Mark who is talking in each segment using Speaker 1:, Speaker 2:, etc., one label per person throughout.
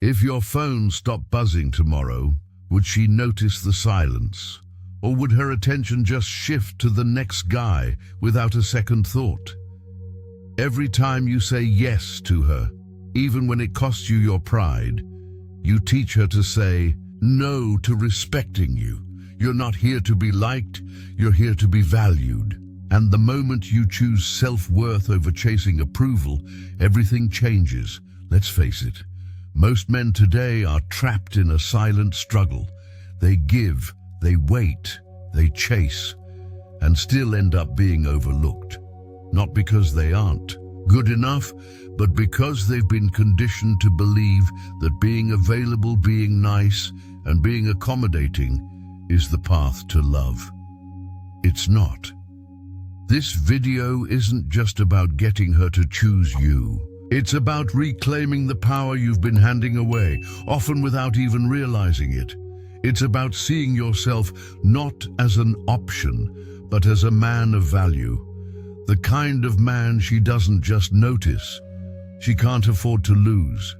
Speaker 1: If your phone stopped buzzing tomorrow, would she notice the silence? Or would her attention just shift to the next guy without a second thought? Every time you say yes to her, even when it costs you your pride, you teach her to say no to respecting you. You're not here to be liked, you're here to be valued. And the moment you choose self-worth over chasing approval, everything changes. Let's face it, most men today are trapped in a silent struggle. They give, they wait, they chase, and still end up being overlooked. Not because they aren't good enough, but because they've been conditioned to believe that being available, being nice, and being accommodating is the path to love. It's not. This video isn't just about getting her to choose you. It's about reclaiming the power you've been handing away, often without even realizing it. It's about seeing yourself not as an option, but as a man of value. The kind of man she doesn't just notice, she can't afford to lose.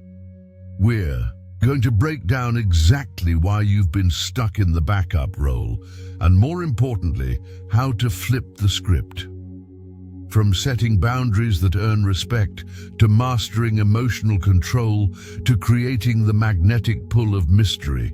Speaker 1: We're going to break down exactly why you've been stuck in the backup role, and more importantly, how to flip the script. From setting boundaries that earn respect, to mastering emotional control, to creating the magnetic pull of mystery.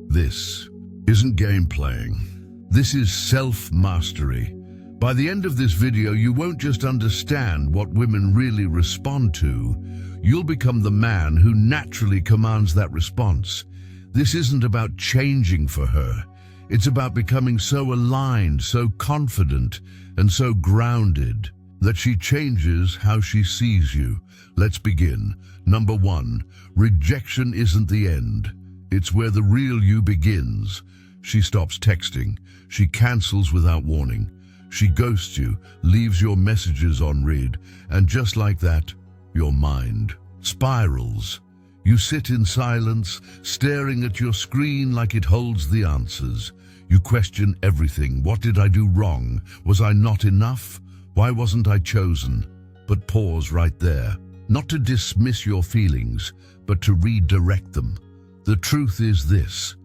Speaker 1: This isn't game playing. This is self-mastery. By the end of this video, you won't just understand what women really respond to, you'll become the man who naturally commands that response. This isn't about changing for her. It's about becoming so aligned, so confident, and so grounded that she changes how she sees you. Let's begin. Number 1, rejection isn't the end. It's where the real you begins. She stops texting. She cancels without warning. She ghosts you, leaves your messages on read, and just like that, your mind spirals. You sit in silence, staring at your screen like it holds the answers. You question everything. What did I do wrong? Was I not enough? Why wasn't I chosen? But pause right there. Not to dismiss your feelings, but to redirect them. The truth is this: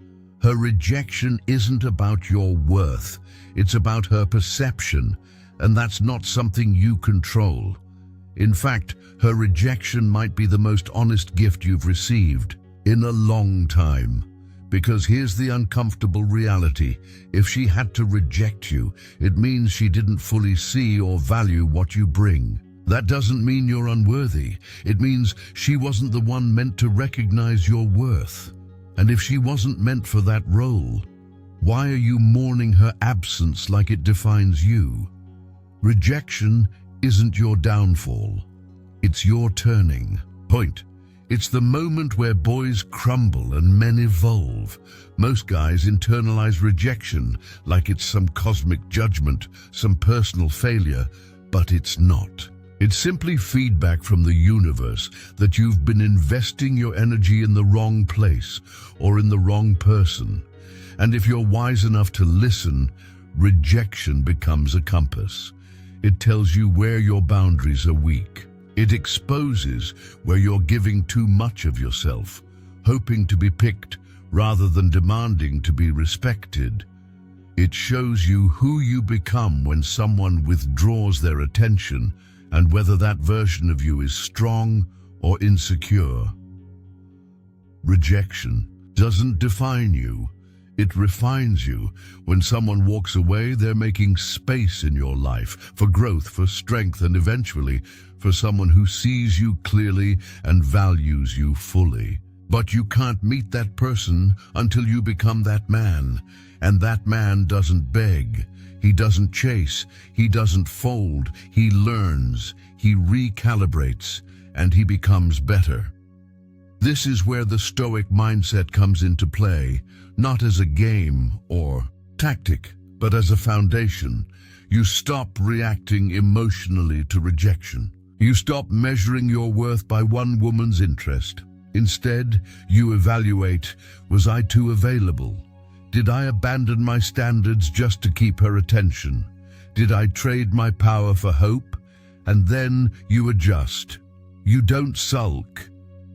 Speaker 1: her rejection isn't about your worth. It's about her perception, and that's not something you control. In fact, her rejection might be the most honest gift you've received in a long time. Because here's the uncomfortable reality: if she had to reject you, it means she didn't fully see or value what you bring. That doesn't mean you're unworthy. It means she wasn't the one meant to recognize your worth. And if she wasn't meant for that role, why are you mourning her absence like it defines you? Rejection isn't your downfall. It's your turning point. It's the moment where boys crumble and men evolve. Most guys internalize rejection like it's some cosmic judgment, some personal failure, but it's not. It's simply feedback from the universe that you've been investing your energy in the wrong place or in the wrong person. And if you're wise enough to listen, rejection becomes a compass. It tells you where your boundaries are weak. It exposes where you're giving too much of yourself, hoping to be picked rather than demanding to be respected. It shows you who you become when someone withdraws their attention, and whether that version of you is strong or insecure. Rejection doesn't define you. It refines you. When someone walks away, they're making space in your life for growth, for strength, and eventually for someone who sees you clearly and values you fully. But you can't meet that person until you become that man. And that man doesn't beg. He doesn't chase. He doesn't fold. He learns. He recalibrates. And he becomes better. This is where the Stoic mindset comes into play, not as a game or tactic, but as a foundation. You stop reacting emotionally to rejection. You stop measuring your worth by one woman's interest. Instead, you evaluate, was I too available? Did I abandon my standards just to keep her attention? Did I trade my power for hope? And then you adjust. You don't sulk.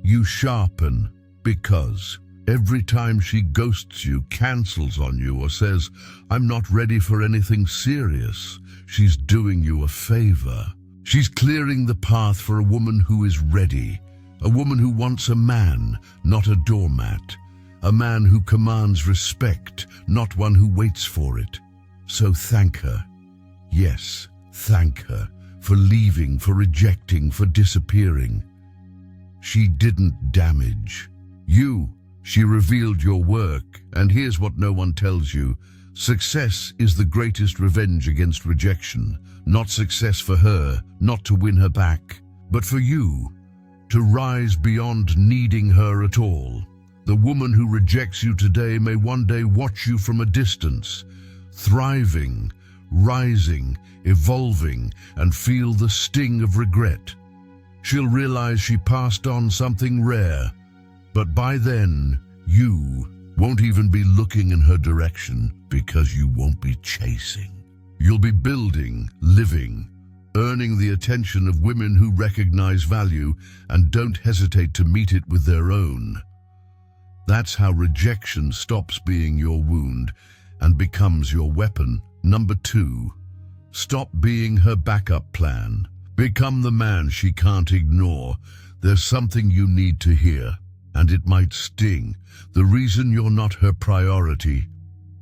Speaker 1: You sharpen because every time she ghosts you, cancels on you, or says, "I'm not ready for anything serious," she's doing you a favor. She's clearing the path for a woman who is ready, a woman who wants a man, not a doormat, a man who commands respect, not one who waits for it. So thank her. Yes, thank her for leaving, for rejecting, for disappearing. She didn't damage you. She revealed your work, and here's what no one tells you. Success is the greatest revenge against rejection. Not success for her, not to win her back, but for you, to rise beyond needing her at all. The woman who rejects you today may one day watch you from a distance, thriving, rising, evolving, and feel the sting of regret. She'll realize she passed on something rare, but by then, you won't even be looking in her direction because you won't be chasing. You'll be building, living, earning the attention of women who recognize value and don't hesitate to meet it with their own. That's how rejection stops being your wound and becomes your weapon. Number 2, stop being her backup plan. Become the man she can't ignore. There's something you need to hear, and it might sting. The reason you're not her priority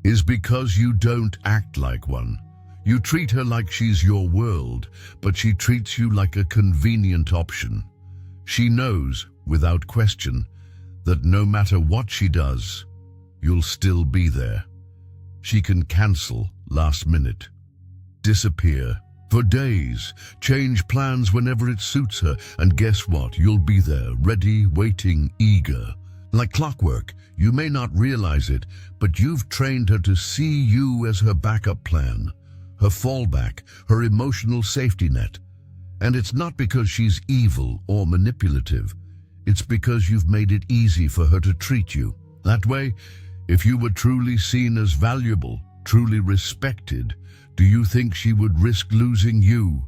Speaker 1: is because you don't act like one. You treat her like she's your world, but she treats you like a convenient option. She knows, without question, that no matter what she does, you'll still be there. She can cancel last minute, disappear for days, change plans whenever it suits her, and guess what? You'll be there, ready, waiting, eager. Like clockwork, you may not realize it, but you've trained her to see you as her backup plan, her fallback, her emotional safety net. And it's not because she's evil or manipulative. It's because you've made it easy for her to treat you that way. If you were truly seen as valuable, truly respected, do you think she would risk losing you?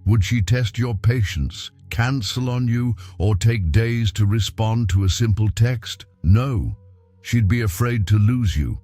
Speaker 1: Would she test your patience, cancel on you, or take days to respond to a simple text? No, she'd be afraid to lose you,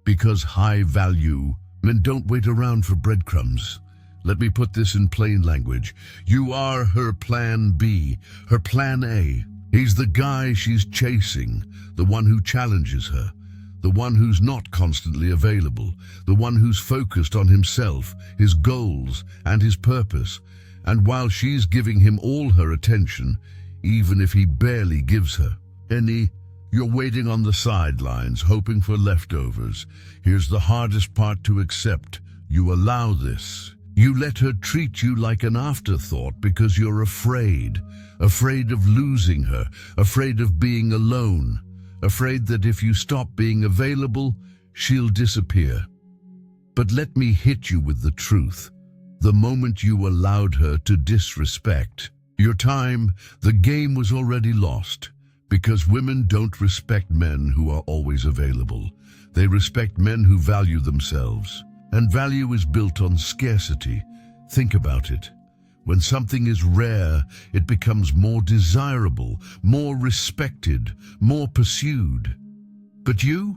Speaker 1: because high value men don't wait around for breadcrumbs. Let me put this in plain language. You are her plan B, her plan A. He's the guy she's chasing, the one who challenges her, the one who's not constantly available, the one who's focused on himself, his goals, and his purpose. And while she's giving him all her attention, even if he barely gives her any, you're waiting on the sidelines, hoping for leftovers. Here's the hardest part to accept. You allow this. You let her treat you like an afterthought because you're afraid of losing her, afraid of being alone, afraid that if you stop being available, she'll disappear. But let me hit you with the truth. The moment you allowed her to disrespect your time, the game was already lost, because women don't respect men who are always available. They respect men who value themselves, and value is built on scarcity. Think about it. When something is rare, it becomes more desirable, more respected, more pursued. But you're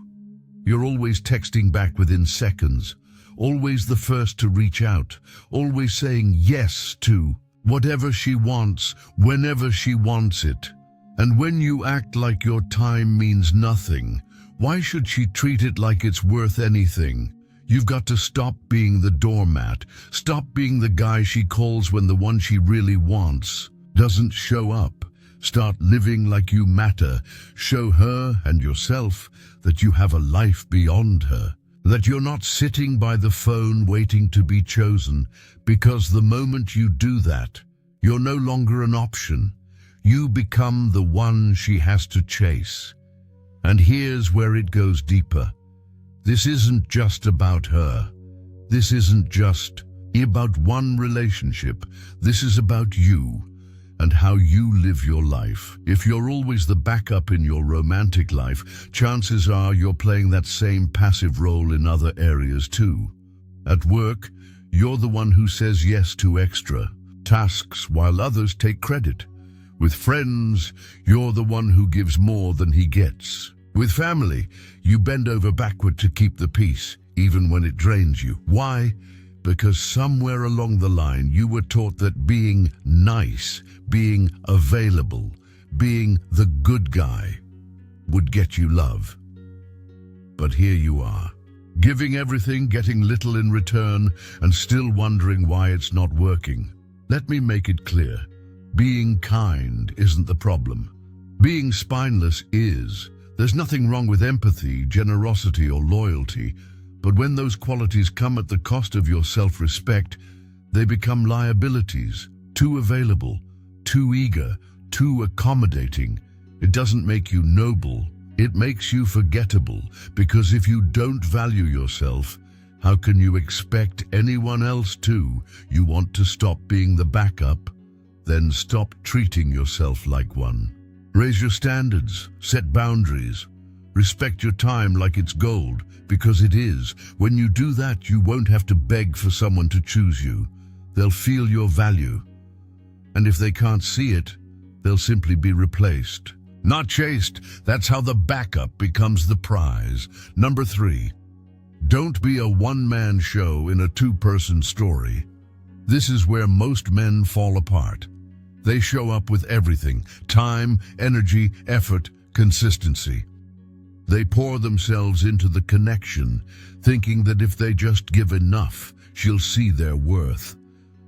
Speaker 1: always texting back within seconds, always the first to reach out, always saying yes to whatever she wants, whenever she wants it. And when you act like your time means nothing, why should she treat it like it's worth anything? You've got to stop being the doormat. Stop being the guy she calls when the one she really wants doesn't show up. Start living like you matter. Show her and yourself that you have a life beyond her, that you're not sitting by the phone waiting to be chosen, because the moment you do that, you're no longer an option. You become the one she has to chase. And here's where it goes deeper. This isn't just about her. This isn't just about one relationship. This is about you and how you live your life. If you're always the backup in your romantic life, chances are you're playing that same passive role in other areas too. At work, you're the one who says yes to extra tasks while others take credit. With friends, you're the one who gives more than he gets. With family, you bend over backward to keep the peace, even when it drains you. Why? Because somewhere along the line you were taught that being nice, being available, being the good guy would get you love. But here you are, giving everything, getting little in return, and still wondering why it's not working. Let me make it clear. Being kind isn't the problem. Being spineless is. There's nothing wrong with empathy, generosity, or loyalty, but when those qualities come at the cost of your self-respect, they become liabilities, too available, too eager, too accommodating. It doesn't make you noble, it makes you forgettable, because if you don't value yourself, how can you expect anyone else to? You want to stop being the backup? Then stop treating yourself like one. Raise your standards, set boundaries, respect your time like it's gold, because it is. When you do that, you won't have to beg for someone to choose you. They'll feel your value. And if they can't see it, they'll simply be replaced. Not chased. That's how the backup becomes the prize. Number 3, don't be a one-man show in a two-person story. This is where most men fall apart. They show up with everything: time, energy, effort, consistency. They pour themselves into the connection, thinking that if they just give enough, she'll see their worth.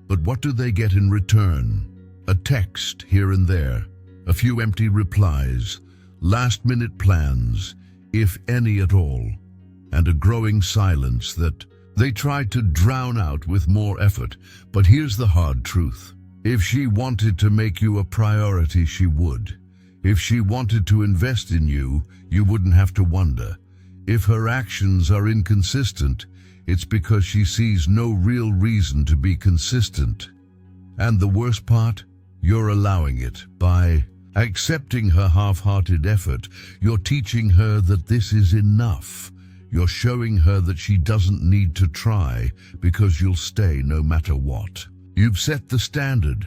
Speaker 1: But what do they get in return? A text here and there, a few empty replies, last-minute plans, if any at all, and a growing silence that they try to drown out with more effort. But here's the hard truth. If she wanted to make you a priority, she would. If she wanted to invest in you, you wouldn't have to wonder. If her actions are inconsistent, it's because she sees no real reason to be consistent. And the worst part? You're allowing it. By accepting her half-hearted effort, you're teaching her that this is enough. You're showing her that she doesn't need to try, because you'll stay no matter what. You've set the standard,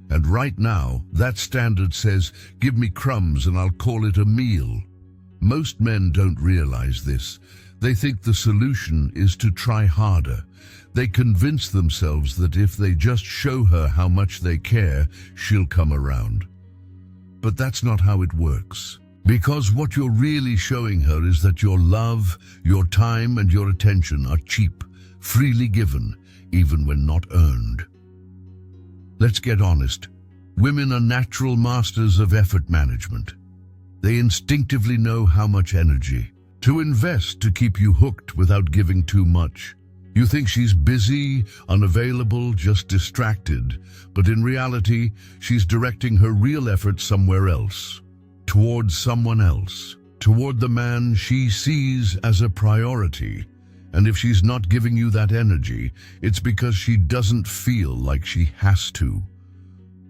Speaker 1: and right now, that standard says, give me crumbs and I'll call it a meal. Most men don't realize this. They think the solution is to try harder. They convince themselves that if they just show her how much they care, she'll come around. But that's not how it works. Because what you're really showing her is that your love, your time, and your attention are cheap, freely given, even when not earned. Let's get honest. Women are natural masters of effort management. They instinctively know how much energy to invest to keep you hooked without giving too much. You think she's busy, unavailable, just distracted, but in reality, she's directing her real effort somewhere else, towards someone else, toward the man she sees as a priority. And if she's not giving you that energy, it's because she doesn't feel like she has to.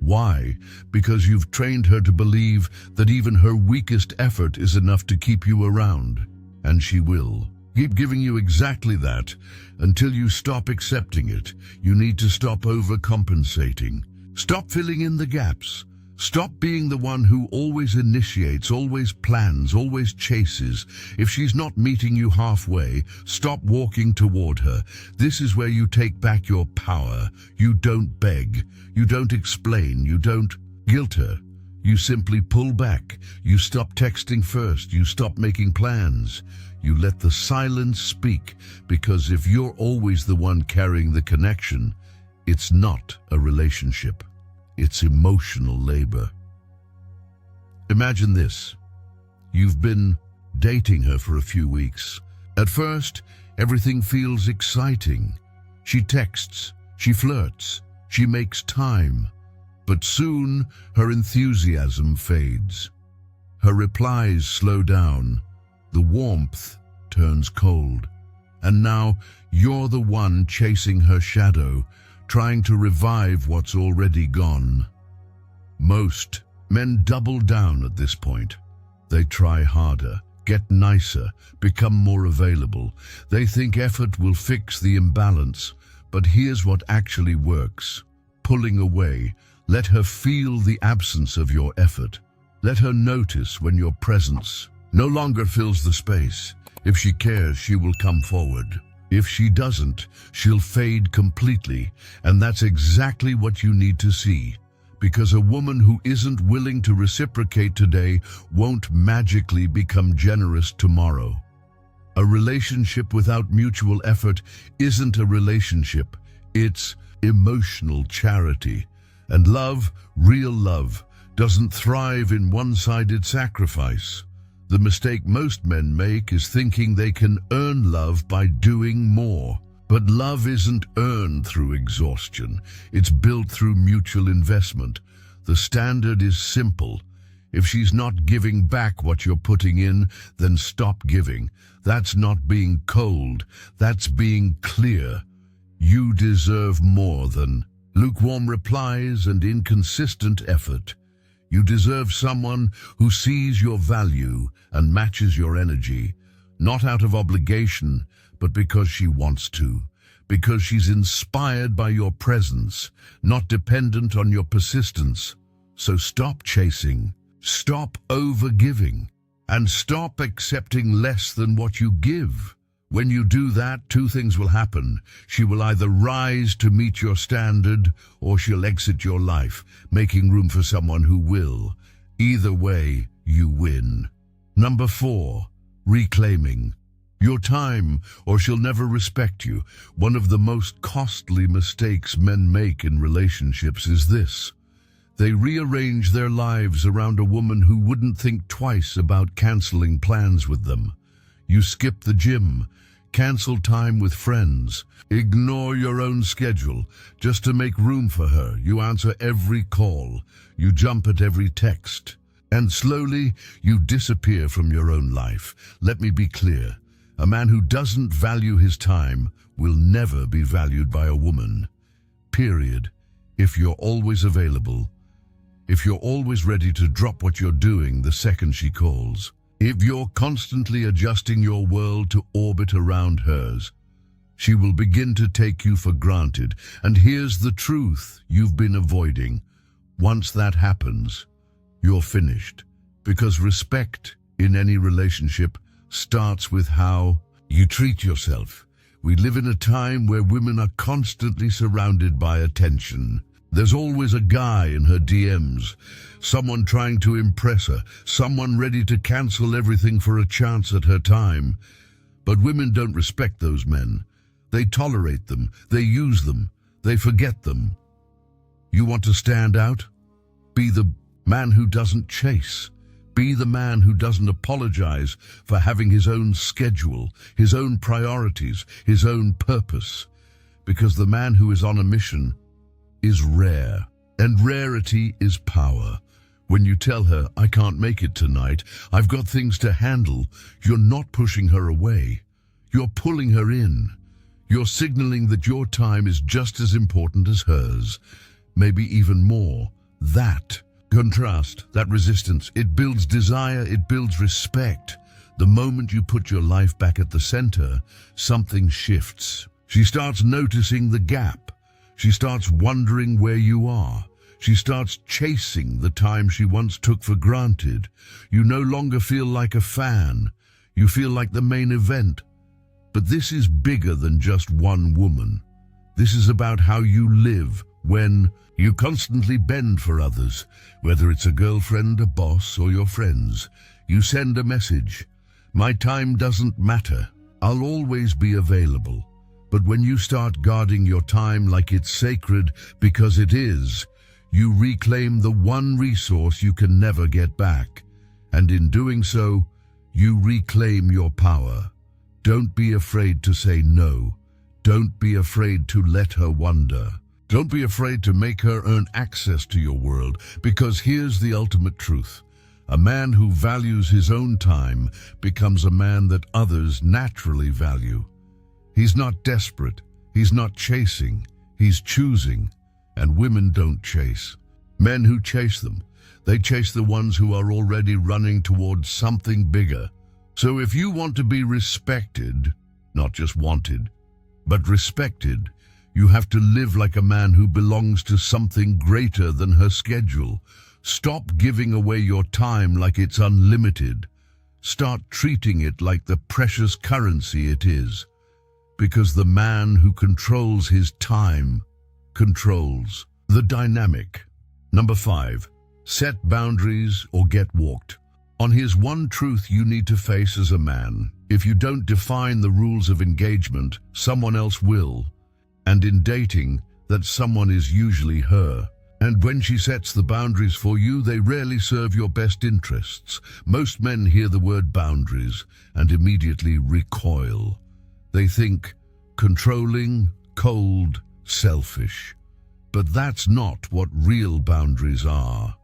Speaker 1: Why? Because you've trained her to believe that even her weakest effort is enough to keep you around. And she will keep giving you exactly that until you stop accepting it. You need to stop overcompensating. Stop filling in the gaps. Stop being the one who always initiates, always plans, always chases. If she's not meeting you halfway, stop walking toward her. This is where you take back your power. You don't beg. You don't explain. You don't guilt her. You simply pull back. You stop texting first. You stop making plans. You let the silence speak, because if you're always the one carrying the connection, it's not a relationship. It's emotional labor. Imagine this. You've been dating her for a few weeks. At first, everything feels exciting. She texts, she flirts, she makes time. But soon, her enthusiasm fades. Her replies slow down. The warmth turns cold. And now, you're the one chasing her shadow, trying to revive what's already gone. Most men double down at this point. They try harder, get nicer, become more available. They think effort will fix the imbalance, but here's what actually works. Pulling away, Let her feel the absence of your effort. Let her notice when your presence no longer fills the space. If she cares, she will come forward. If she doesn't, she'll fade completely, and that's exactly what you need to see. Because a woman who isn't willing to reciprocate today won't magically become generous tomorrow. A relationship without mutual effort isn't a relationship, it's emotional charity. And love, real love, doesn't thrive in one-sided sacrifice. The mistake most men make is thinking they can earn love by doing more. But love isn't earned through exhaustion, it's built through mutual investment. The standard is simple. If she's not giving back what you're putting in, then stop giving. That's not being cold, that's being clear. You deserve more than lukewarm replies and inconsistent effort. You deserve someone who sees your value and matches your energy, not out of obligation, but because she wants to, because she's inspired by your presence, not dependent on your persistence. So stop chasing, stop overgiving, and stop accepting less than what you give. When you do that, two things will happen. She will either rise to meet your standard, or she'll exit your life, making room for someone who will. Either way, you win. Number 4, reclaiming your time, or she'll never respect you. One of the most costly mistakes men make in relationships is this. They rearrange their lives around a woman who wouldn't think twice about canceling plans with them. You skip the gym, cancel time with friends, ignore your own schedule just to make room for her. You answer every call, you jump at every text, and slowly you disappear from your own life. Let me be clear. A man who doesn't value his time will never be valued by a woman. Period. If you're always available, if you're always ready to drop what you're doing the second she calls, if you're constantly adjusting your world to orbit around hers, she will begin to take you for granted. And here's the truth you've been avoiding. Once that happens, you're finished. Because respect in any relationship starts with how you treat yourself. We live in a time where women are constantly surrounded by attention. There's always a guy in her DMs, someone trying to impress her, someone ready to cancel everything for a chance at her time. But women don't respect those men. They tolerate them, they use them, they forget them. You want to stand out? Be the man who doesn't chase. Be the man who doesn't apologize for having his own schedule, his own priorities, his own purpose. Because the man who is on a mission is rare, and rarity is power. When you tell her, I can't make it tonight, I've got things to handle, you're not pushing her away. You're pulling her in. You're signaling that your time is just as important as hers, maybe even more. That contrast, that resistance, it builds desire, it builds respect. The moment you put your life back at the center, something shifts. She starts noticing the gap. She starts wondering where you are. She starts chasing the time she once took for granted. You no longer feel like a fan. You feel like the main event. But this is bigger than just one woman. This is about how you live when you constantly bend for others, whether it's a girlfriend, a boss, or your friends. You send a message. My time doesn't matter. I'll always be available. But when you start guarding your time like it's sacred, because it is, you reclaim the one resource you can never get back. And in doing so, you reclaim your power. Don't be afraid to say no. Don't be afraid to let her wonder. Don't be afraid to make her earn access to your world, because here's the ultimate truth. A man who values his own time becomes a man that others naturally value. He's not desperate, he's not chasing, he's choosing. And women don't chase. Men who chase them, they chase the ones who are already running towards something bigger. So if you want to be respected, not just wanted, but respected, You have to live like a man who belongs to something greater than her schedule. Stop giving away your time like it's unlimited. Start treating it like the precious currency it is. Because the man who controls his time controls the dynamic. Number 5. Set boundaries or get walked. On here's one truth you need to face as a man. If you don't define the rules of engagement, someone else will. And in dating, that someone is usually her. And when she sets the boundaries for you, they rarely serve your best interests. Most men hear the word boundaries and immediately recoil. They think controlling, cold, selfish. But that's not what real boundaries are.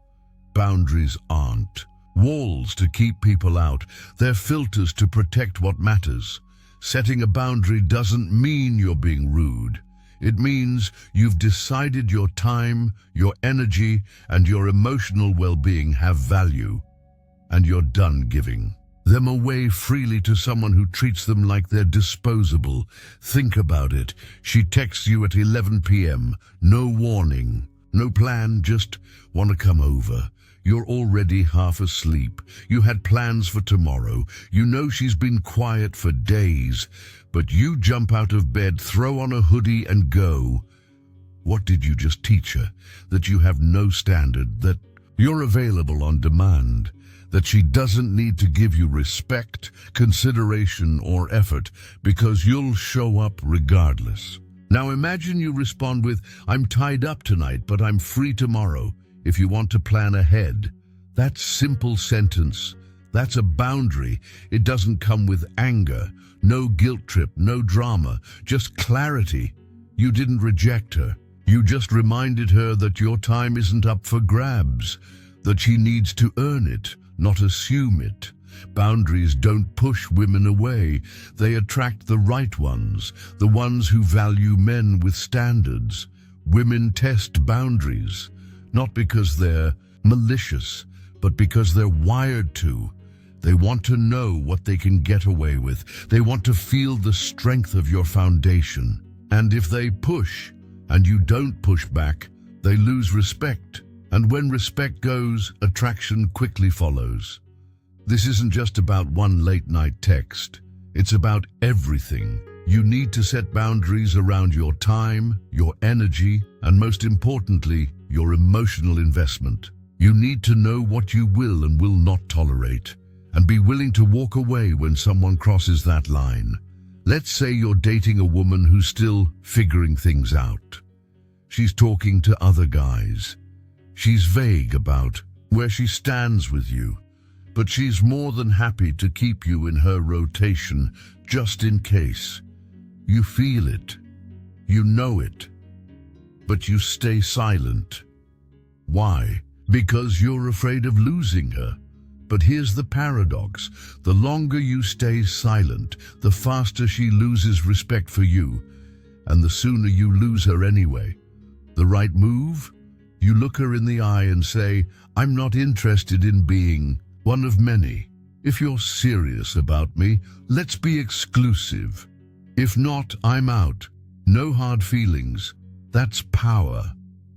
Speaker 1: Boundaries aren't walls to keep people out. They're filters to protect what matters. Setting a boundary doesn't mean you're being rude. It means you've decided your time, your energy, and your emotional well-being have value, and you're done giving them away freely to someone who treats them like they're disposable. Think about it. She texts you at 11 p.m. No warning, no plan, just want to come over. You're already half asleep. You had plans for tomorrow. You know she's been quiet for days, but you jump out of bed, throw on a hoodie and go. What did you just teach her? That you have no standard, that you're available on demand, that she doesn't need to give you respect, consideration, or effort because you'll show up regardless. Now imagine you respond with, I'm tied up tonight, but I'm free tomorrow if you want to plan ahead. That simple sentence, that's a boundary. It doesn't come with anger, no guilt trip, no drama, just clarity. You didn't reject her. You just reminded her that your time isn't up for grabs, that she needs to earn it, not assume it. Boundaries don't push women away. They attract the right ones, the ones who value men with standards. Women test boundaries, not because they're malicious, but because they're wired to. They want to know what they can get away with. They want to feel the strength of your foundation. And if they push, and you don't push back, they lose respect. And when respect goes, attraction quickly follows. This isn't just about one late-night text. It's about everything. You need to set boundaries around your time, your energy, and most importantly, your emotional investment. You need to know what you will and will not tolerate, and be willing to walk away when someone crosses that line. Let's say you're dating a woman who's still figuring things out. She's talking to other guys. She's vague about where she stands with you, but she's more than happy to keep you in her rotation just in case. You feel it. You know it. But you stay silent. Why? Because you're afraid of losing her. But here's the paradox. The longer you stay silent, the faster she loses respect for you, and the sooner you lose her anyway. The right move? You look her in the eye and say, I'm not interested in being one of many. If you're serious about me, let's be exclusive. If not, I'm out. No hard feelings. That's power.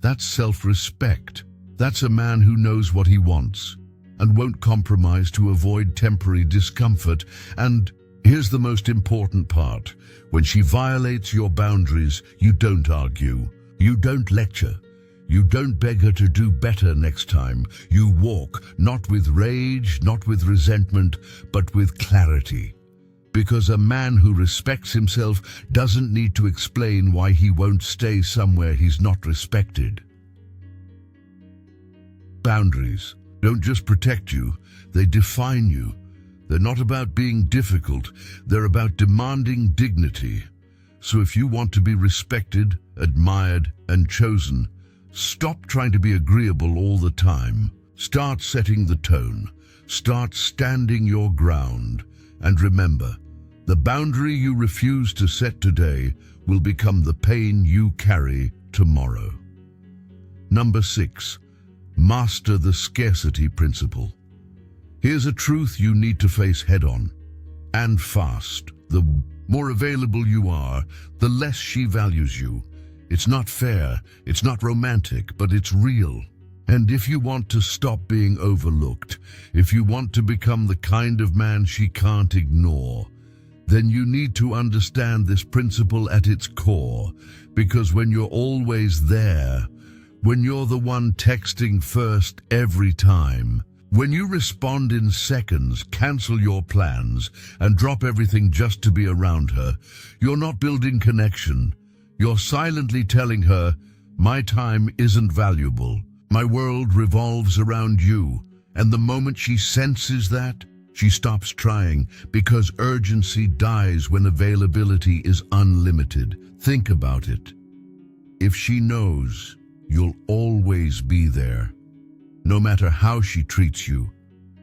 Speaker 1: That's self-respect. That's a man who knows what he wants and won't compromise to avoid temporary discomfort. And here's the most important part. When she violates your boundaries, you don't argue. You don't lecture. You don't beg her to do better next time. You walk, not with rage, not with resentment, but with clarity. Because a man who respects himself doesn't need to explain why he won't stay somewhere he's not respected. Boundaries don't just protect you, they define you. They're not about being difficult, they're about demanding dignity. So if you want to be respected, admired, and chosen, stop trying to be agreeable all the time. Start setting the tone. Start standing your ground. And remember, the boundary you refuse to set today will become the pain you carry tomorrow. Number 6. Master the scarcity principle. Here's a truth you need to face head-on, and fast. The more available you are, the less she values you. It's not fair, it's not romantic, but it's real. And if you want to stop being overlooked, if you want to become the kind of man she can't ignore, then you need to understand this principle at its core, because when you're always there, when you're the one texting first every time, when you respond in seconds, cancel your plans, and drop everything just to be around her, you're not building connection. You're silently telling her, my time isn't valuable. My world revolves around you. And the moment she senses that, she stops trying, because urgency dies when availability is unlimited. Think about it. If she knows you'll always be there, no matter how she treats you,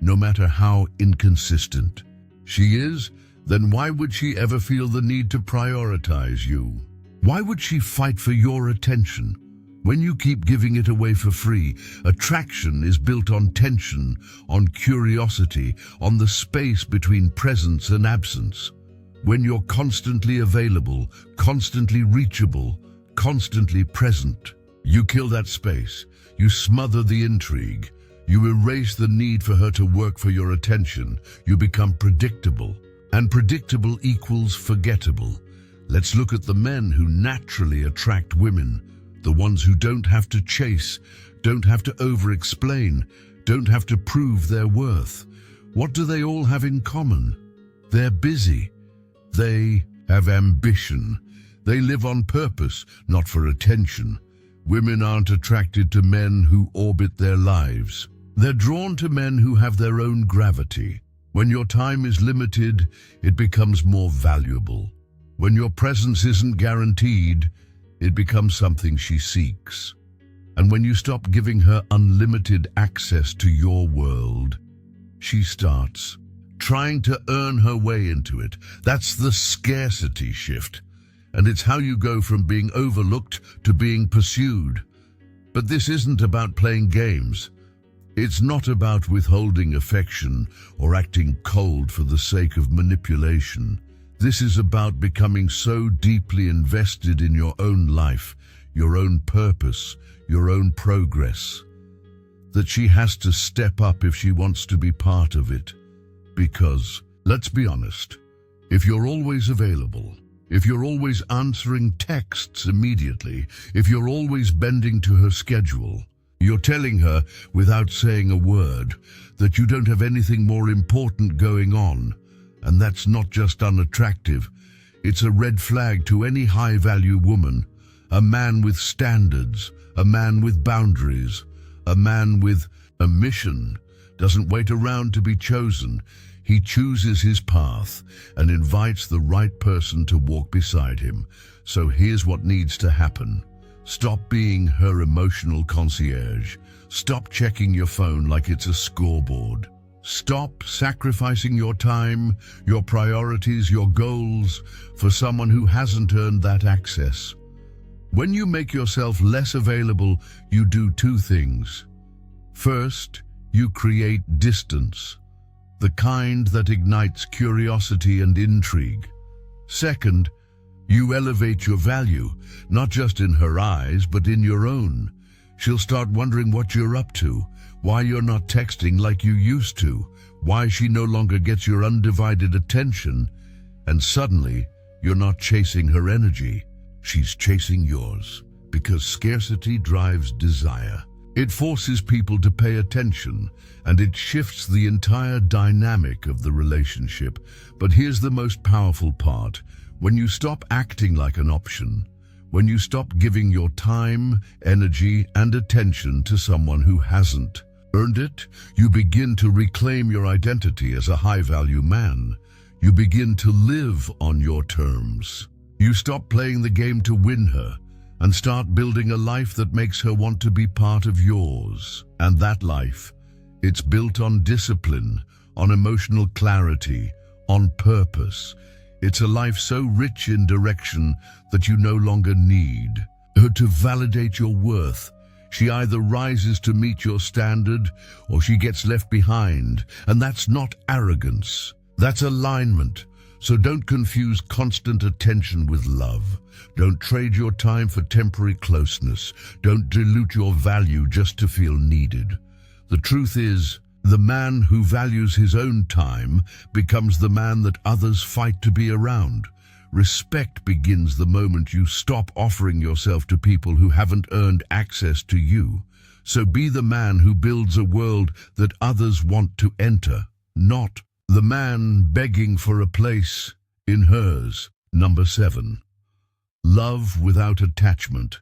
Speaker 1: no matter how inconsistent she is, then why would she ever feel the need to prioritize you? Why would she fight for your attention? When you keep giving it away for free, attraction is built on tension, on curiosity, on the space between presence and absence. When you're constantly available, constantly reachable, constantly present, you kill that space. You smother the intrigue. You erase the need for her to work for your attention. You become predictable. And predictable equals forgettable. Let's look at the men who naturally attract women. The ones who don't have to chase, don't have to over-explain, don't have to prove their worth. What do they all have in common? They're busy. They have ambition. They live on purpose, not for attention. Women aren't attracted to men who orbit their lives. They're drawn to men who have their own gravity. When your time is limited, it becomes more valuable. When your presence isn't guaranteed, it becomes something she seeks. And when you stop giving her unlimited access to your world, she starts trying to earn her way into it. That's the scarcity shift. And it's how you go from being overlooked to being pursued. But this isn't about playing games. It's not about withholding affection or acting cold for the sake of manipulation. This is about becoming so deeply invested in your own life, your own purpose, your own progress, that she has to step up if she wants to be part of it. Because, let's be honest, if you're always available, if you're always answering texts immediately, if you're always bending to her schedule, you're telling her, without saying a word, that you don't have anything more important going on. And that's not just unattractive, it's a red flag to any high-value woman, a man with standards, a man with boundaries, a man with a mission, doesn't wait around to be chosen. He chooses his path and invites the right person to walk beside him. So here's what needs to happen. Stop being her emotional concierge. Stop checking your phone like it's a scoreboard. Stop sacrificing your time, your priorities, your goals for someone who hasn't earned that access. When you make yourself less available, you do two things. First, you create distance, the kind that ignites curiosity and intrigue. Second, you elevate your value, not just in her eyes, but in your own. She'll start wondering what you're up to, why you're not texting like you used to, why she no longer gets your undivided attention, and suddenly you're not chasing her energy, she's chasing yours. Because scarcity drives desire. It forces people to pay attention, and it shifts the entire dynamic of the relationship. But here's the most powerful part. When you stop acting like an option, when you stop giving your time, energy, and attention to someone who hasn't earned it, you begin to reclaim your identity as a high-value man. You begin to live on your terms. You stop playing the game to win her and start building a life that makes her want to be part of yours. And that life, it's built on discipline, on emotional clarity, on purpose. It's a life so rich in direction that you no longer need her to validate your worth. She either rises to meet your standard or she gets left behind. And that's not arrogance. That's alignment. So don't confuse constant attention with love. Don't trade your time for temporary closeness. Don't dilute your value just to feel needed. The truth is, the man who values his own time becomes the man that others fight to be around. Respect begins the moment you stop offering yourself to people who haven't earned access to you. So be the man who builds a world that others want to enter, not the man begging for a place in hers. Number 7. Love without attachment.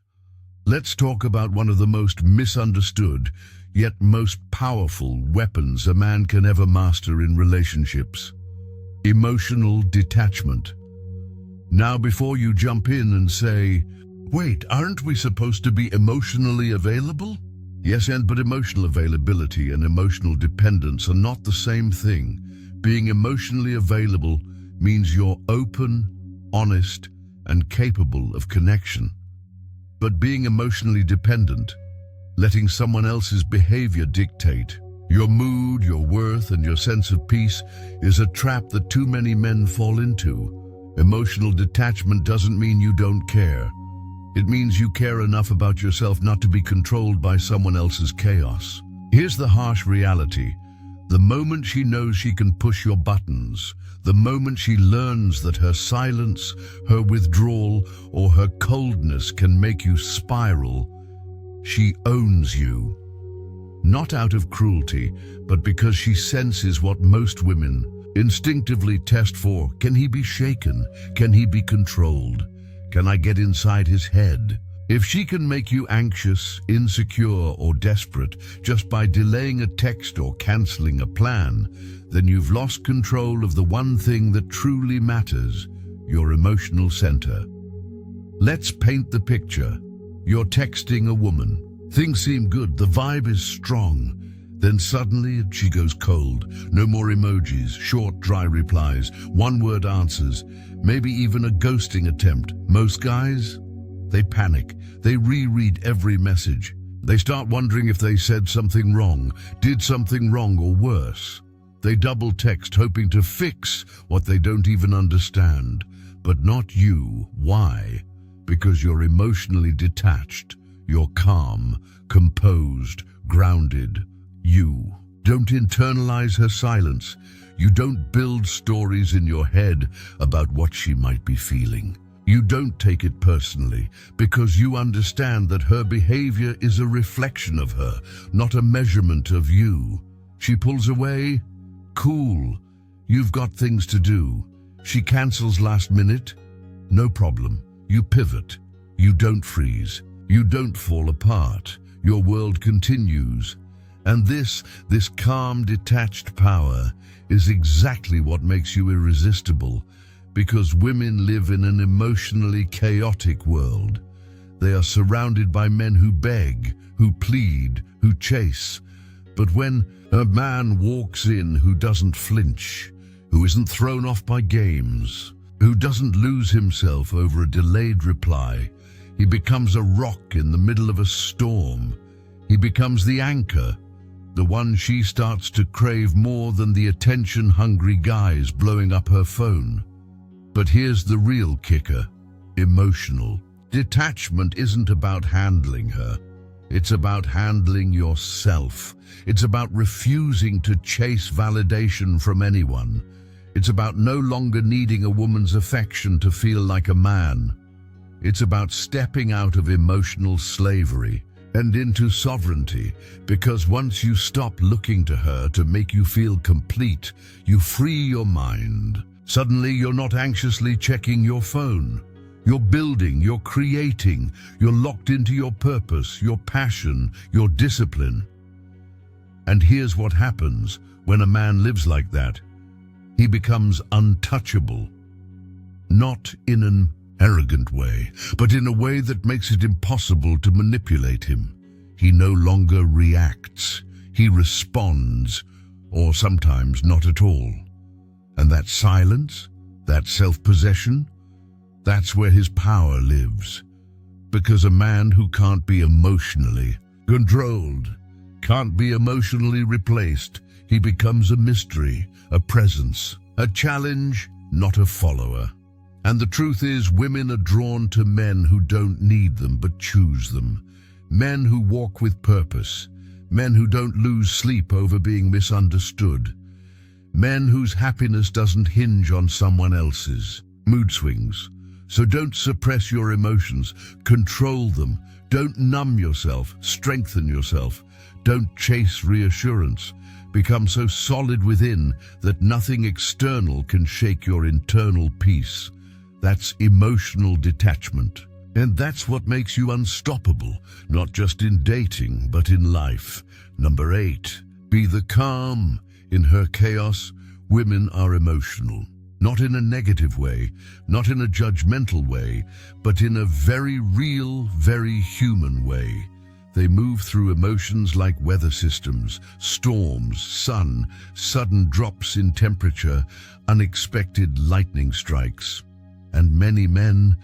Speaker 1: Let's talk about one of the most misunderstood, yet most powerful weapons a man can ever master in relationships. Emotional detachment. Now, before you jump in and say, "Wait, aren't we supposed to be emotionally available?" Yes, but emotional availability and emotional dependence are not the same thing. Being emotionally available means you're open, honest, and capable of connection. But being emotionally dependent, letting someone else's behavior dictate your mood, your worth, and your sense of peace, is a trap that too many men fall into. Emotional detachment doesn't mean you don't care. It means you care enough about yourself not to be controlled by someone else's chaos. Here's the harsh reality. The moment she knows she can push your buttons, the moment she learns that her silence, her withdrawal, or her coldness can make you spiral, she owns you. Not out of cruelty, but because she senses what most women instinctively test for. Can he be shaken? Can he be controlled? Can I get inside his head? If she can make you anxious, insecure, or desperate just by delaying a text or canceling a plan, then you've lost control of the one thing that truly matters, your emotional center. Let's paint the picture. You're texting a woman. Things seem good, the vibe is strong. Then suddenly she goes cold. No more emojis, short, dry replies, one-word answers, maybe even a ghosting attempt. Most guys, they panic. They reread every message. They start wondering if they said something wrong, did something wrong, or worse. They double text, hoping to fix what they don't even understand. But not you. Why? Because you're emotionally detached. You're calm, composed, grounded. You don't internalize her silence. You don't build stories in your head about what she might be feeling. You don't take it personally because you understand that her behavior is a reflection of her, not a measurement of you. She pulls away? Cool. You've got things to do. She cancels last minute? No problem. You pivot. You don't freeze. You don't fall apart. Your world continues. And this calm, detached power is exactly what makes you irresistible, because women live in an emotionally chaotic world. They are surrounded by men who beg, who plead, who chase. But when a man walks in who doesn't flinch, who isn't thrown off by games, who doesn't lose himself over a delayed reply, he becomes a rock in the middle of a storm. He becomes the anchor, the one she starts to crave more than the attention-hungry guys blowing up her phone. But here's the real kicker: emotional detachment isn't about handling her. It's about handling yourself. It's about refusing to chase validation from anyone. It's about no longer needing a woman's affection to feel like a man. It's about stepping out of emotional slavery and into sovereignty, because once you stop looking to her to make you feel complete, you free your mind. Suddenly you're not anxiously checking your phone. You're building, you're creating, you're locked into your purpose, your passion, your discipline. And here's what happens when a man lives like that. He becomes untouchable. Not in an arrogant way, but in a way that makes it impossible to manipulate him. He no longer reacts. He responds, or sometimes not at all. And that silence, that self-possession, that's where his power lives. Because a man who can't be emotionally controlled, can't be emotionally replaced, he becomes a mystery, a presence, a challenge, not a follower. And the truth is, women are drawn to men who don't need them but choose them. Men who walk with purpose. Men who don't lose sleep over being misunderstood. Men whose happiness doesn't hinge on someone else's. Mood swings. So don't suppress your emotions. Control them. Don't numb yourself. Strengthen yourself. Don't chase reassurance. Become so solid within that nothing external can shake your internal peace. That's emotional detachment. And that's what makes you unstoppable, not just in dating, but in life. Number 8, be the calm. In her chaos, women are emotional. Not in a negative way, not in a judgmental way, but in a very real, very human way. They move through emotions like weather systems, storms, sun, sudden drops in temperature, unexpected lightning strikes. And many men,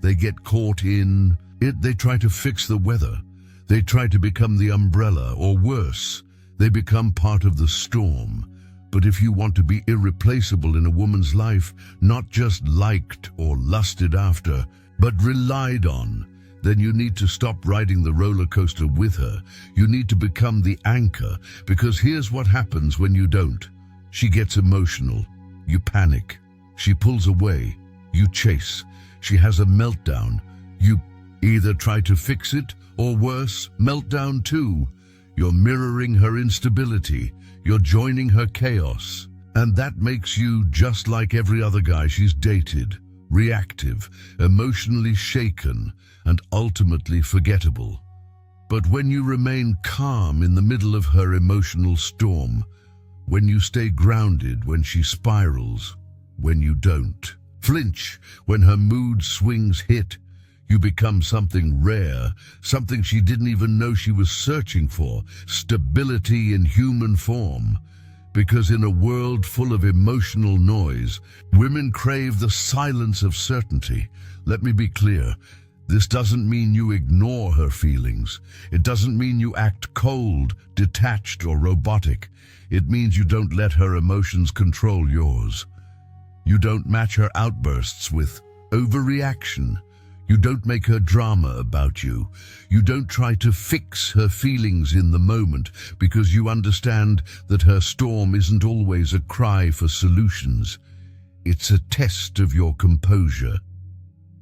Speaker 1: they get caught in it. They try to fix the weather. They try to become the umbrella, or worse, they become part of the storm. But if you want to be irreplaceable in a woman's life, not just liked or lusted after, but relied on, then you need to stop riding the roller coaster with her. You need to become the anchor, because here's what happens when you don't. She gets emotional. You panic. She pulls away. You chase. She has a meltdown. You either try to fix it, or worse, meltdown too. You're mirroring her instability. You're joining her chaos. And that makes you just like every other guy she's dated. Reactive, emotionally shaken, and ultimately forgettable. But when you remain calm in the middle of her emotional storm, when you stay grounded when she spirals, when you don't flinch when her mood swings hit, you become something rare, something she didn't even know she was searching for, stability in human form. Because in a world full of emotional noise, women crave the silence of certainty. Let me be clear. This doesn't mean you ignore her feelings. It doesn't mean you act cold, detached, or robotic. It means you don't let her emotions control yours. You don't match her outbursts with overreaction. You don't make her drama about you. You don't try to fix her feelings in the moment, because you understand that her storm isn't always a cry for solutions. It's a test of your composure.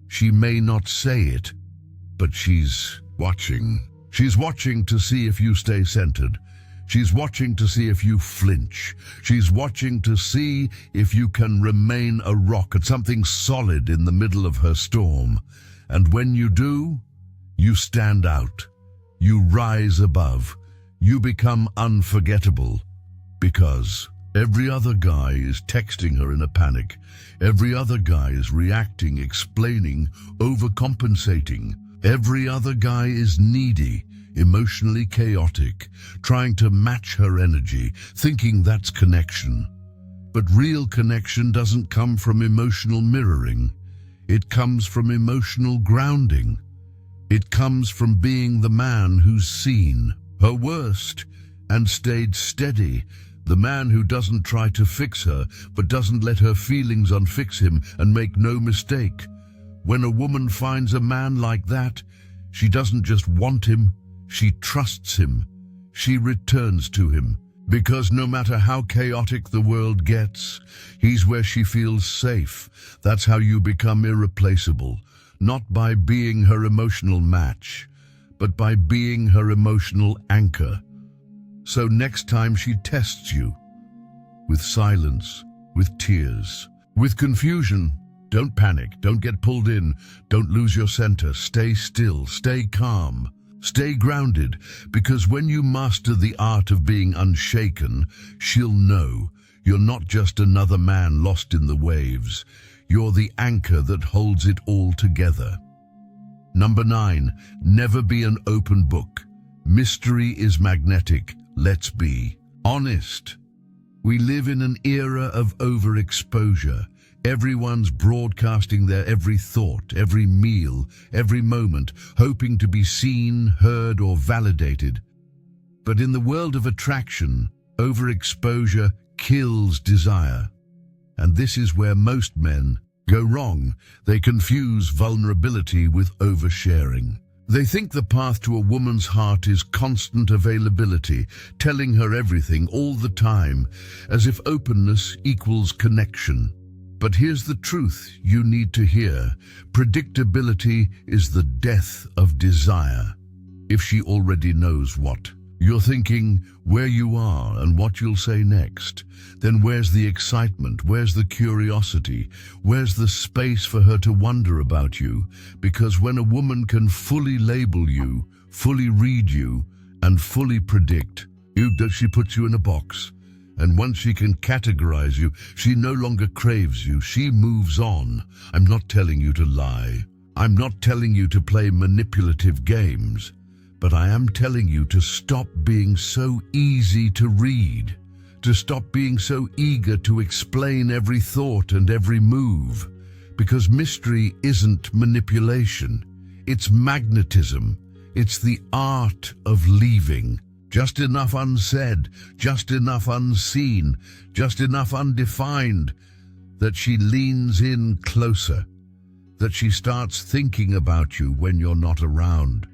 Speaker 1: She may not say it, but she's watching. She's watching to see if you stay centered. She's watching to see if you flinch. She's watching to see if you can remain a rock at something solid in the middle of her storm. And when you do, you stand out. You rise above. You become unforgettable. Because every other guy is texting her in a panic. Every other guy is reacting, explaining, overcompensating. Every other guy is needy, emotionally chaotic, trying to match her energy, thinking that's connection. But real connection doesn't come from emotional mirroring. It comes from emotional grounding. It comes from being the man who's seen her worst and stayed steady, the man who doesn't try to fix her but doesn't let her feelings unfix him. And make no mistake, when a woman finds a man like that, she doesn't just want him, she trusts him. She returns to him, because no matter how chaotic the world gets, he's where she feels safe. That's how you become irreplaceable, not by being her emotional match, but by being her emotional anchor. So next time she tests you, with silence, with tears, with confusion, don't panic, don't get pulled in, don't lose your center. Stay still, stay calm, stay grounded, because when you master the art of being unshaken, she'll know you're not just another man lost in the waves. You're the anchor that holds it all together. Number 9, never be an open book. Mystery is magnetic. Let's be honest. We live in an era of overexposure. Everyone's broadcasting their every thought, every meal, every moment, hoping to be seen, heard, or validated. But in the world of attraction, overexposure kills desire. And this is where most men go wrong. They confuse vulnerability with oversharing. They think the path to a woman's heart is constant availability, telling her everything all the time, as if openness equals connection. But here's the truth you need to hear. Predictability is the death of desire. If she already knows what you're thinking, where you are, and what you'll say next, then where's the excitement? Where's the curiosity? Where's the space for her to wonder about you? Because when a woman can fully label you, fully read you, and fully predict, she puts you in a box. And once she can categorize you, she no longer craves you. She moves on. I'm not telling you to lie. I'm not telling you to play manipulative games. But I am telling you to stop being so easy to read, to stop being so eager to explain every thought and every move, because mystery isn't manipulation. It's magnetism. It's the art of leaving. Just enough unsaid, just enough unseen, just enough undefined, that she leans in closer, that she starts thinking about you when you're not around,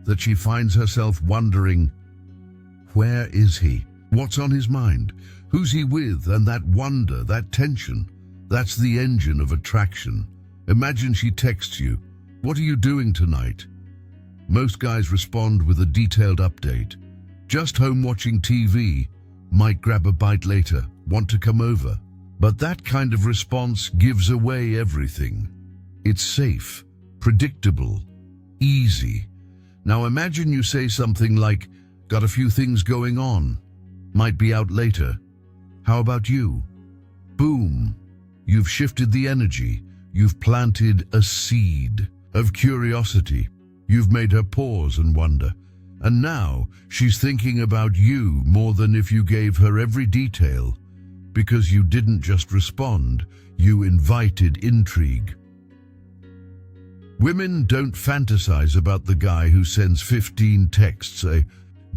Speaker 1: that she finds herself wondering, where is he? What's on his mind? Who's he with? And that wonder, that tension, that's the engine of attraction. Imagine she texts you, "What are you doing tonight?" Most guys respond with a detailed update. "Just home watching TV, might grab a bite later, want to come over?" But that kind of response gives away everything. It's safe, predictable, easy. Now imagine you say something like, "Got a few things going on, might be out later. How about you?" Boom, you've shifted the energy. You've planted a seed of curiosity. You've made her pause and wonder. And now she's thinking about you more than if you gave her every detail, because you didn't just respond, you invited intrigue. Women don't fantasize about the guy who sends 15 texts a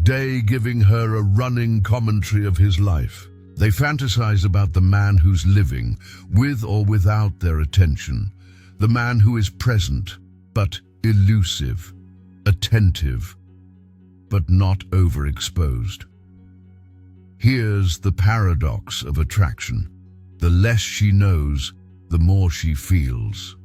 Speaker 1: day giving her a running commentary of his life. They fantasize about the man who's living, with or without their attention, the man who is present, but elusive, attentive, but not overexposed. Here's the paradox of attraction. The less she knows, the more she feels.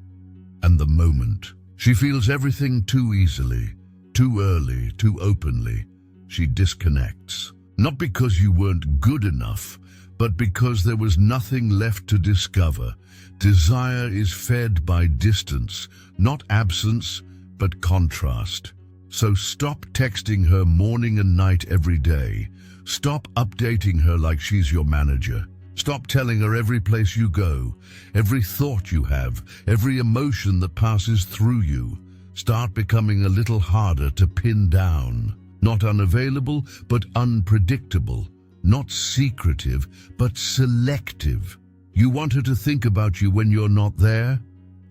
Speaker 1: And the moment she feels everything too easily, too early, too openly, she disconnects. Not because you weren't good enough, but because there was nothing left to discover. Desire is fed by distance, not absence, but contrast. So stop texting her morning and night every day. Stop updating her like she's your manager. Stop telling her every place you go, every thought you have, every emotion that passes through you. Start becoming a little harder to pin down. Not unavailable, but unpredictable. Not secretive, but selective. You want her to think about you when you're not there?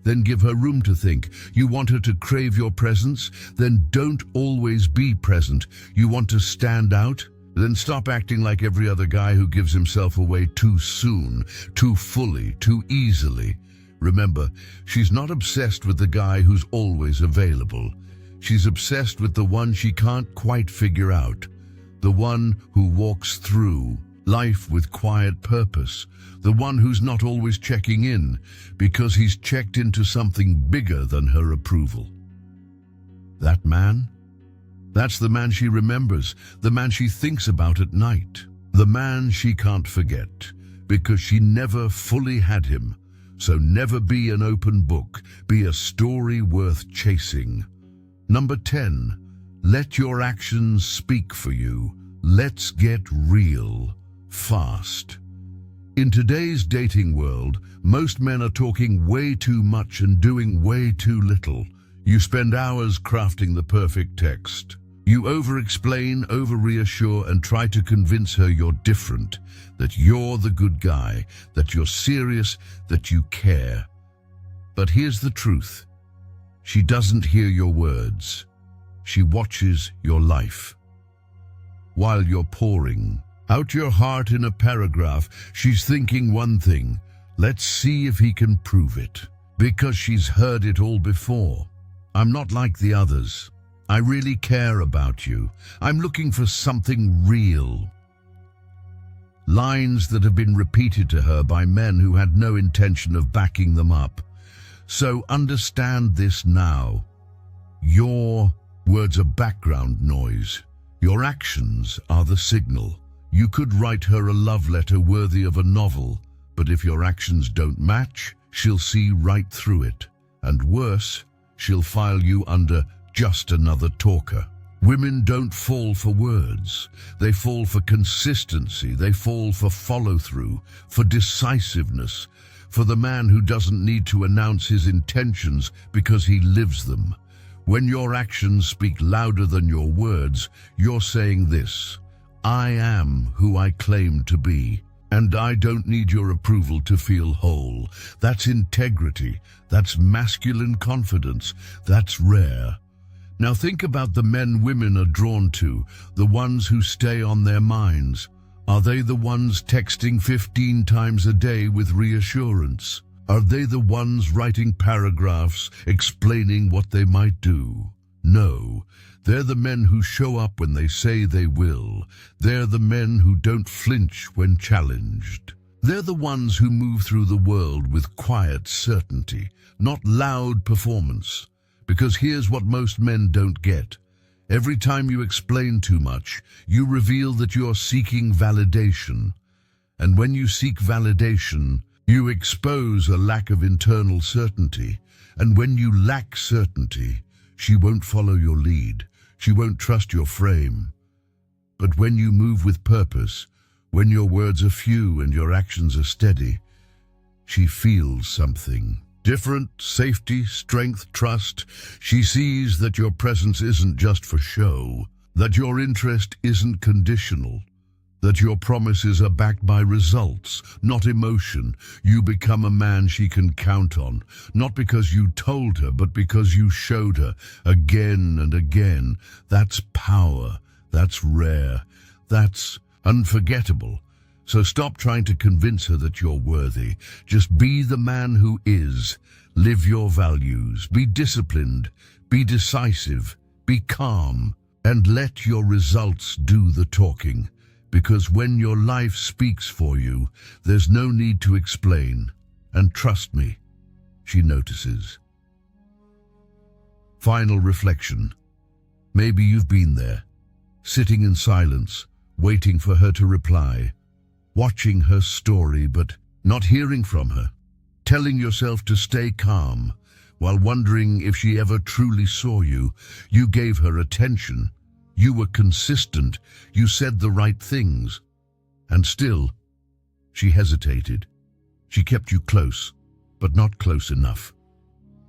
Speaker 1: Then give her room to think. You want her to crave your presence? Then don't always be present. You want to stand out? Then stop acting like every other guy who gives himself away too soon, too fully, too easily. Remember, she's not obsessed with the guy who's always available. She's obsessed with the one she can't quite figure out. The one who walks through life with quiet purpose. The one who's not always checking in, because he's checked into something bigger than her approval. That man? That's the man she remembers, the man she thinks about at night, the man she can't forget, because she never fully had him. So never be an open book, be a story worth chasing. Number 10, let your actions speak for you. Let's get real, fast. In today's dating world, most men are talking way too much and doing way too little. You spend hours crafting the perfect text. You over-explain, over-reassure, and try to convince her you're different, that you're the good guy, that you're serious, that you care. But here's the truth. She doesn't hear your words. She watches your life. While you're pouring out your heart in a paragraph, she's thinking one thing: Let's see if he can prove it. Because she's heard it all before. I'm not like the others. I really care about you. I'm looking for something real. Lines that have been repeated to her by men who had no intention of backing them up. So understand this now. Your words are background noise. Your actions are the signal. You could write her a love letter worthy of a novel, but if your actions don't match, she'll see right through it. And worse, she'll file you under just another talker. Women don't fall for words. They fall for consistency. They fall for follow-through, for decisiveness, for the man who doesn't need to announce his intentions because he lives them. When your actions speak louder than your words, you're saying this: I am who I claim to be, and I don't need your approval to feel whole. That's integrity. That's masculine confidence. That's rare. Now think about the men women are drawn to, the ones who stay on their minds. Are they the ones texting 15 times a day with reassurance? Are they the ones writing paragraphs explaining what they might do? No, they're the men who show up when they say they will. They're the men who don't flinch when challenged. They're the ones who move through the world with quiet certainty, not loud performance. Because here's what most men don't get. Every time you explain too much, you reveal that you're seeking validation. And when you seek validation, you expose a lack of internal certainty. And when you lack certainty, she won't follow your lead. She won't trust your frame. But when you move with purpose, when your words are few and your actions are steady, she feels something. Different, safety, strength, trust. She sees that your presence isn't just for show, that your interest isn't conditional, that your promises are backed by results, not emotion. You become a man she can count on, not because you told her, but because you showed her again and again. That's power. That's rare. That's unforgettable. So stop trying to convince her that you're worthy. Just be the man who is. Live your values. Be disciplined. Be decisive. Be calm. And let your results do the talking. Because when your life speaks for you, there's no need to explain. And trust me, she notices. Final reflection. Maybe you've been there, sitting in silence, waiting for her to reply. Watching her story but not hearing from her, telling yourself to stay calm while wondering if she ever truly saw you. You gave her attention, you were consistent, you said the right things, and still she hesitated. She kept you close, but not close enough.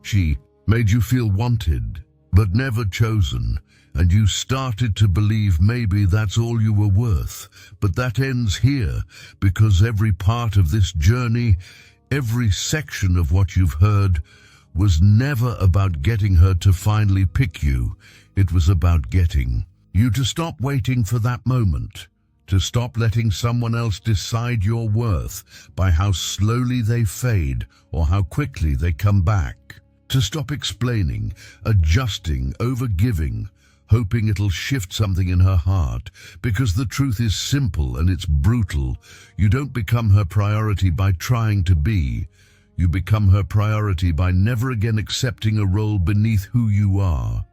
Speaker 1: She made you feel wanted, but never chosen. And you started to believe maybe that's all you were worth. But that ends here, because every part of this journey, every section of what you've heard, was never about getting her to finally pick you. It was about getting you to stop waiting for that moment, to stop letting someone else decide your worth by how slowly they fade or how quickly they come back, to stop explaining, adjusting, overgiving, hoping it'll shift something in her heart, because the truth is simple and it's brutal. You don't become her priority by trying to be. You become her priority by never again accepting a role beneath who you are.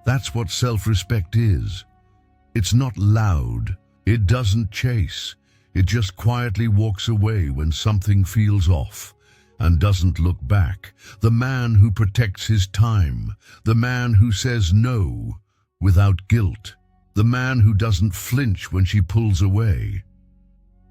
Speaker 1: That's what self-respect is. It's not loud. It doesn't chase. It just quietly walks away when something feels off, and doesn't look back. The man who protects his time. The man who says no without guilt. The man who doesn't flinch when she pulls away.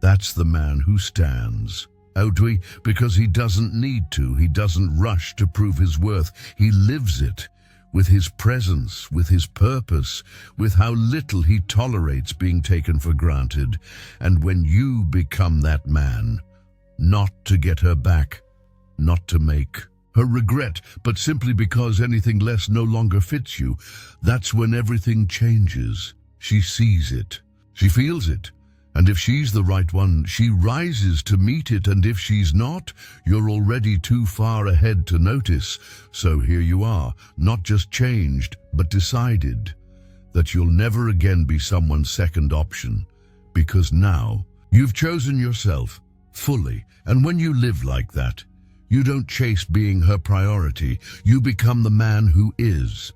Speaker 1: That's the man who stands. Outway, because he doesn't need to. He doesn't rush to prove his worth. He lives it. With his presence, with his purpose, with how little he tolerates being taken for granted. And when you become that man, not to get her back, not to make her regret, but simply because anything less no longer fits you, that's when everything changes. She sees it. She feels it. And if she's the right one, she rises to meet it, and if she's not, you're already too far ahead to notice. So here you are, not just changed, but decided that you'll never again be someone's second option, because now you've chosen yourself fully. And when you live like that, you don't chase being her priority, you become the man who is.